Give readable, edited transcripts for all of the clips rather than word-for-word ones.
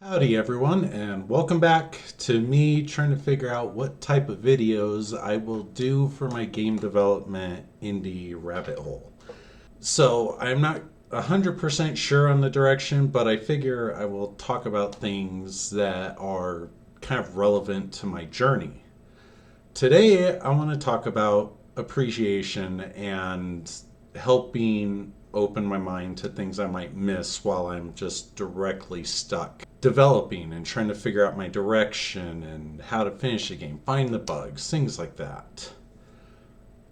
Howdy everyone, and welcome back to me trying to figure out what type of videos I will do for my game development indie rabbit hole. So I'm not 100% sure on the direction, but I figure I will talk about things that are kind of relevant to my journey. Today I want to talk about appreciation and helping open my mind to things I might miss while I'm just directly stuck developing and trying to figure out my direction and how to finish the game, find the bugs, things like that.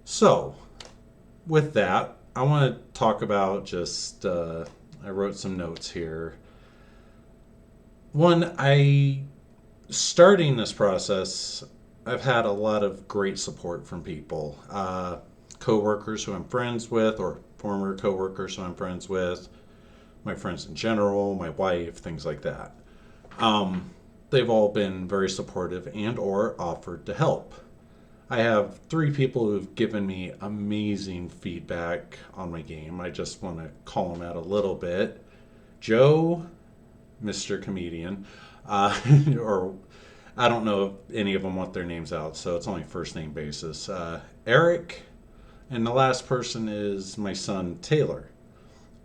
So, with that, I want to talk about I wrote some notes here. One, starting this process, I've had a lot of great support from people, coworkers who I'm friends with, or former coworkers who I'm friends with, my friends in general, my wife, things like that. Um, they've all been very supportive and or offered to help. I have three people who've given me amazing feedback on my game. I just want to call them out a little bit. Joe, Mr. Comedian, or I don't know if any of them want their names out, so it's only first name basis. Eric, and the last person is my son Taylor.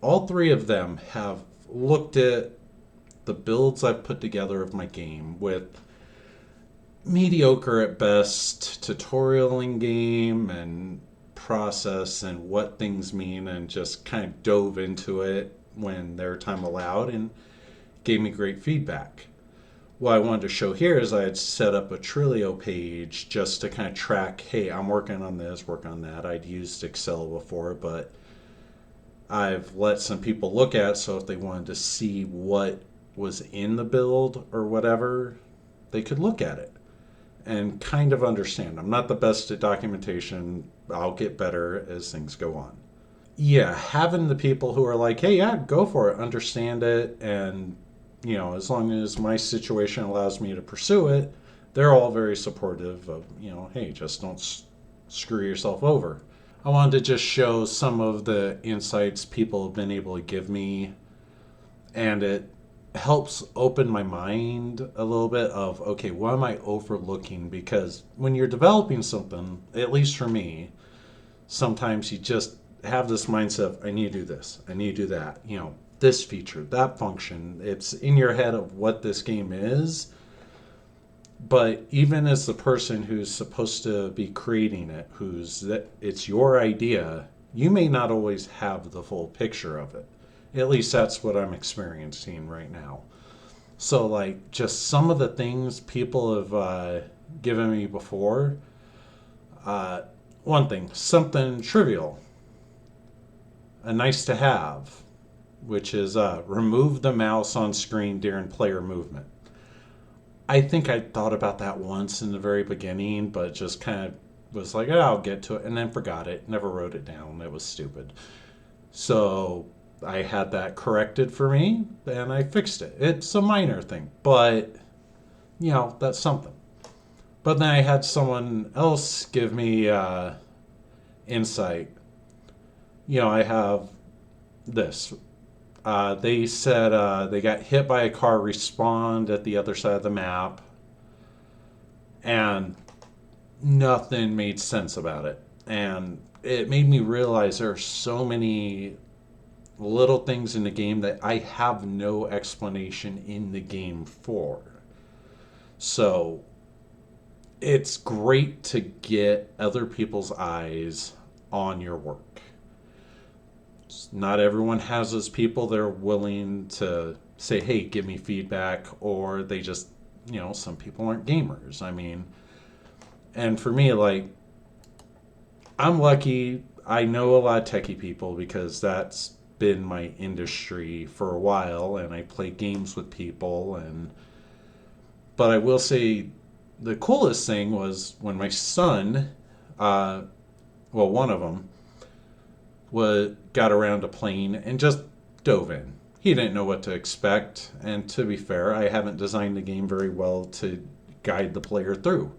All three of them have looked at the builds I've put together of my game with mediocre at best tutorial in game and process and what things mean, and just kind of dove into it when their time allowed and gave me great feedback. What I wanted to show here is I had set up a Trilio page just to kind of track, hey, I'm working on this, work on that. I'd used Excel before, but I've let some people look at it, so if they wanted to see what was in the build or whatever, they could look at it and kind of understand. I'm not the best at documentation. I'll get better as things go on. Yeah, having the people who are like, hey, yeah, go for it, understand it, and, as long as my situation allows me to pursue it, they're all very supportive of, hey, just don't screw yourself over. I wanted to just show some of the insights people have been able to give me, and it helps open my mind a little bit of, okay, what am I overlooking? Because when you're developing something, at least for me, sometimes you just have this mindset of, I need to do this, I need to do that, this feature, that function. It's in your head of what this game is. But even as the person who's supposed to be creating it, it's your idea, you may not always have the full picture of it. At least that's what I'm experiencing right now. So, like, just some of the things people have given me before. Uh, One thing, something trivial, a nice to have, which is remove the mouse on screen during player movement. I think I thought about that once in the very beginning, but just kind of was like, oh, I'll get to it, and then forgot it. Never wrote it down. It was stupid. So I had that corrected for me, and I fixed it. It's a minor thing, but that's something. But then I had someone else give me insight. I have this. They said they got hit by a car, respawned at the other side of the map, and nothing made sense about it. And it made me realize there are so many little things in the game that I have no explanation in the game for. So it's great to get other people's eyes on your work. Not everyone has those people that are willing to say, hey, give me feedback, or they just, some people aren't gamers. I mean, and for me, like, I'm lucky. I know a lot of techie people because that's been my industry for a while, and I play games with people. But I will say the coolest thing was when my son, uh, well, one of them, got around to playing and just dove in. He didn't know what to expect, and to be fair, I haven't designed the game very well to guide the player through.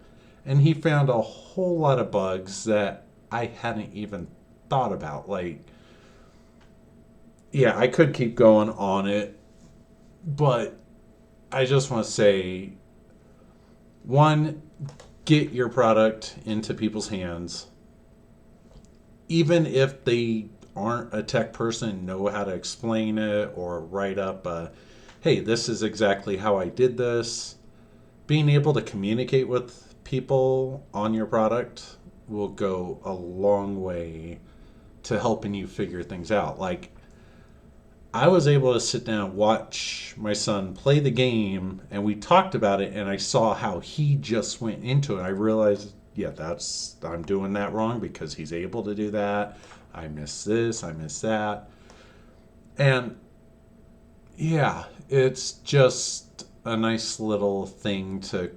And he found a whole lot of bugs that I hadn't even thought about. Like, yeah, I could keep going on it, but I just want to say, one, get your product into people's hands. Even if they aren't a tech person, know how to explain it or write up hey, this is exactly how I did this. Being able to communicate with people on your product will go a long way to helping you figure things out. Like, I was able to sit down, watch my son play the game, and we talked about it, and I saw how he just went into it. I realized, yeah, I'm doing that wrong because he's able to do that. I miss this, I miss that. And yeah, it's just a nice little thing to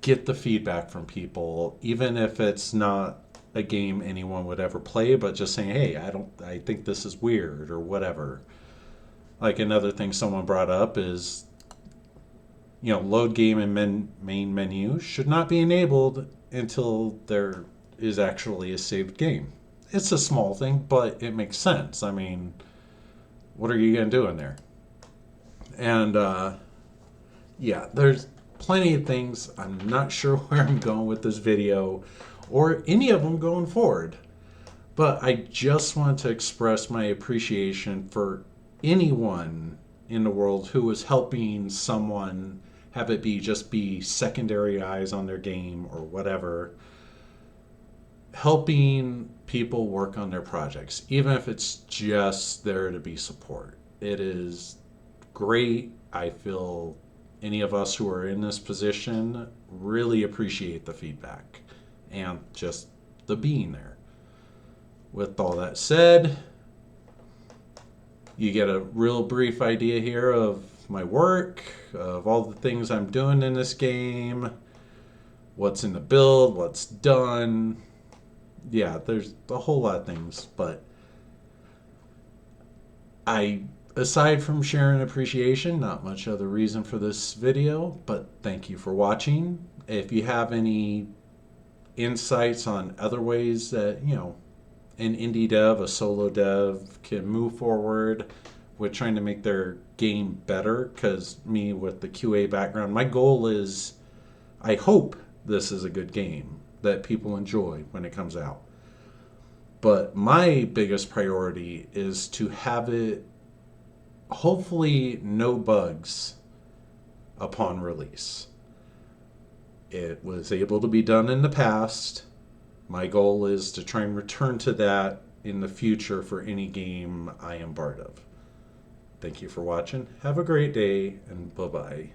get the feedback from people, even if it's not a game anyone would ever play, but just saying, hey, I think this is weird or whatever. Like another thing someone brought up is, load game and main menu should not be enabled until there is actually a saved game. It's a small thing, but it makes sense. I mean, what are you going to do in there? And yeah, there's plenty of things. I'm not sure where I'm going with this video or any of them going forward. But I just want to express my appreciation for anyone in the world who is helping someone have it be secondary eyes on their game or whatever, helping people work on their projects, even if it's just there to be support. It is great. I feel any of us who are in this position really appreciate the feedback and just the being there. With all that said, you get a real brief idea here of my work, of all the things I'm doing in this game, what's in the build, what's done. Yeah, there's a whole lot of things, but aside from sharing appreciation, not much other reason for this video, but thank you for watching. If you have any insights on other ways that, an indie dev, a solo dev can move forward with trying to make their game better, because me with the QA background, my goal is, I hope this is a good game that people enjoy when it comes out. But my biggest priority is to have it hopefully no bugs upon release. It was able to be done in the past. My goal is to try and return to that in the future for any game I am part of. Thank you for watching. Have a great day, and bye-bye.